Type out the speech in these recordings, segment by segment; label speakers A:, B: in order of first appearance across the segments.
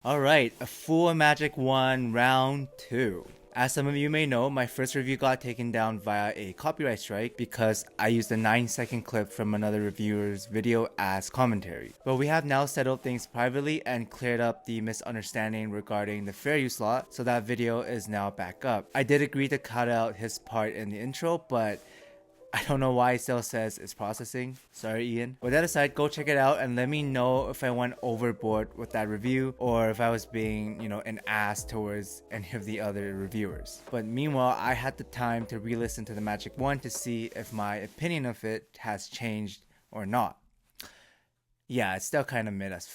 A: Alright, a full MagicOne round 2. As some of you may know, my first review got taken down via a copyright strike because I used a 9-second clip from another reviewer's video as commentary. But we have now settled things privately and cleared up the misunderstanding regarding the fair use lot, so that video is now back up. I did agree to cut out his part in the intro, but I don't know why it still says it's processing. Sorry, Ian. With that aside, go check it out and let me know if I went overboard with that review or if I was being, an ass towards any of the other reviewers. But meanwhile, I had the time to re-listen to the MagicOne to see if my opinion of it has changed or not. Yeah, it's still kind of mid as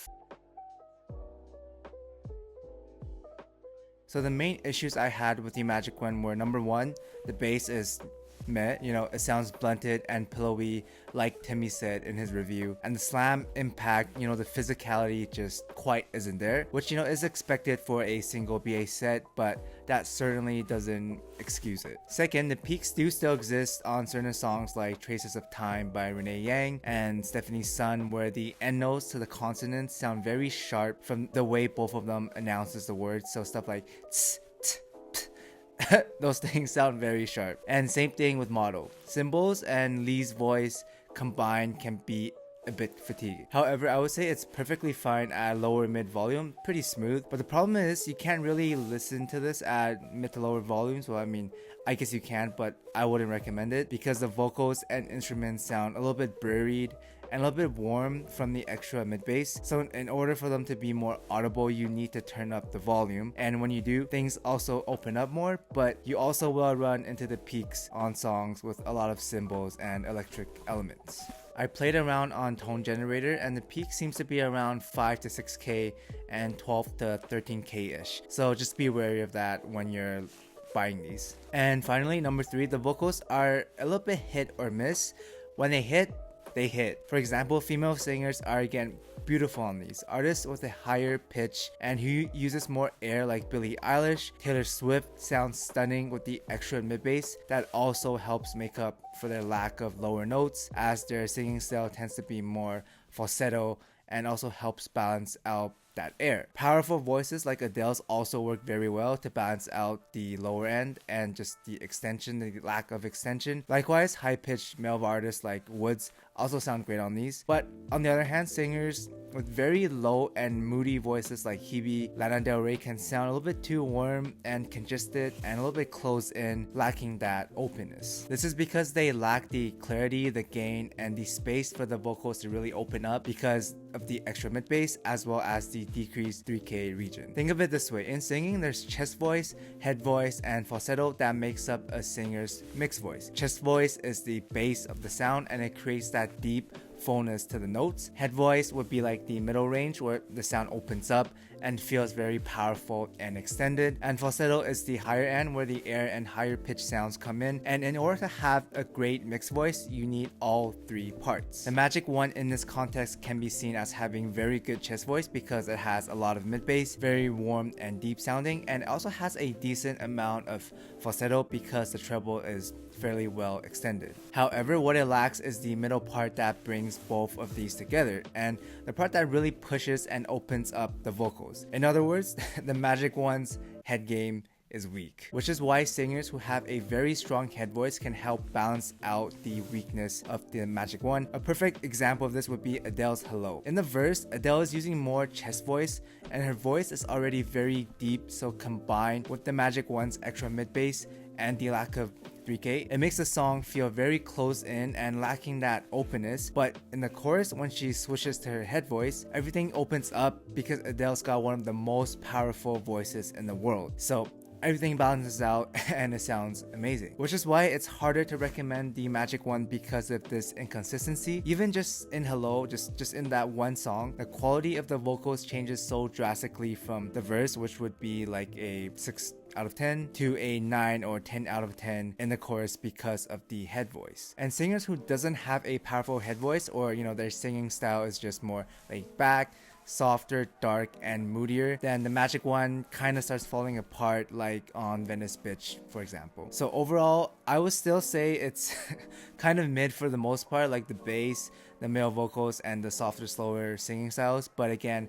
A: So the main issues I had with the MagicOne were: number one, the bass is meh, it sounds blunted and pillowy like Timmy said in his review, and the slam impact, the physicality just quite isn't there, which is expected for a single BA set, but that certainly doesn't excuse it. Second, the peaks do still exist on certain songs like Traces of Time by Renee Yang and Stephanie's Son, where the end notes to the consonants sound very sharp from the way both of them announces the words, so stuff like tss, those things sound very sharp. And same thing with Model. Cymbals and Lee's voice combined can be a bit fatiguing. However, I would say it's perfectly fine at lower mid volume, pretty smooth. But the problem is you can't really listen to this at mid to lower volumes. Well, I mean, I guess you can, but I wouldn't recommend it because the vocals and instruments sound a little bit buried and a little bit warm from the extra mid bass. So in order for them to be more audible, you need to turn up the volume, and when you do, things also open up more, but you also will run into the peaks on songs with a lot of cymbals and electric elements. I played around on Tone Generator and the peak seems to be around 5 to 6k and 12 to 13k ish, so just be wary of that when you're buying these. And finally, number 3, the vocals are a little bit hit or miss. When they hit, they hit. For example, female singers are again beautiful on these. Artists with a higher pitch and who uses more air like Billie Eilish, Taylor Swift sounds stunning with the extra mid bass. That also helps make up for their lack of lower notes, as their singing style tends to be more falsetto and also helps balance out that air. Powerful voices like Adele's also work very well to balance out the lower end and just the lack of extension. Likewise, high-pitched male artists like Woods also sound great on these. But on the other hand, singers with very low and moody voices like Hebe, Lana Del Rey can sound a little bit too warm and congested and a little bit closed in, lacking that openness. This is because they lack the clarity, the gain, and the space for the vocals to really open up because of the extra mid bass as well as the decreased 3K region. Think of it this way: in singing, there's chest voice, head voice, and falsetto that makes up a singer's mixed voice. Chest voice is the base of the sound and it creates that deep fullness to the notes. Head voice would be like the middle range where the sound opens up and feels very powerful and extended. And falsetto is the higher end where the air and higher pitch sounds come in. And in order to have a great mixed voice, you need all 3 parts. The MagicOne in this context can be seen as having very good chest voice because it has a lot of mid bass, very warm and deep sounding, and it also has a decent amount of falsetto because the treble is fairly well extended. However, what it lacks is the middle part that brings both of these together, and the part that really pushes and opens up the vocals. In other words, the MagicOne's head game is weak, which is why singers who have a very strong head voice can help balance out the weakness of the MagicOne. A perfect example of this would be Adele's Hello. In the verse, Adele is using more chest voice and her voice is already very deep, so combined with the MagicOne's extra mid bass and the lack of 3K, it makes the song feel very closed in and lacking that openness. But in the chorus, when she switches to her head voice, everything opens up because Adele's got one of the most powerful voices in the world. So everything balances out and it sounds amazing, which is why it's harder to recommend the MagicOne because of this inconsistency. Even just in Hello, just in that one song, the quality of the vocals changes so drastically from the verse, which would be like a 6 out of 10 to a 9 or 10 out of 10 in the chorus because of the head voice. And singers who doesn't have a powerful head voice, or their singing style is just more laid back, softer, dark, and moodier, then the MagicOne kind of starts falling apart, like on Venice Bitch, for example. So overall, I would still say it's kind of mid for the most part, like the bass, the male vocals, and the softer, slower singing styles. But again,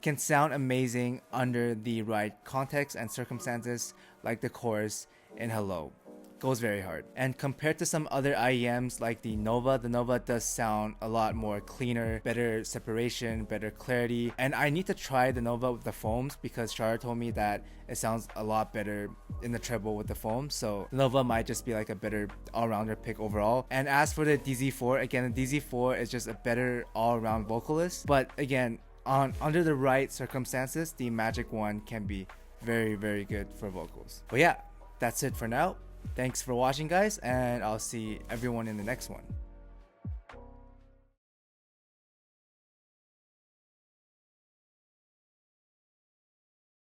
A: can sound amazing under the right context and circumstances, like the chorus in Hello. Goes very hard. And compared to some other IEMs like the Nova does sound a lot more cleaner, better separation, better clarity. And I need to try the Nova with the foams because Char told me that it sounds a lot better in the treble with the foam. So the Nova might just be like a better all-rounder pick overall. And as for the DZ4, again, the DZ4 is just a better all-around vocalist. But again, under the right circumstances, the MagicOne can be very, very good for vocals. But yeah, that's it for now. Thanks for watching, guys, and I'll see everyone in the next one.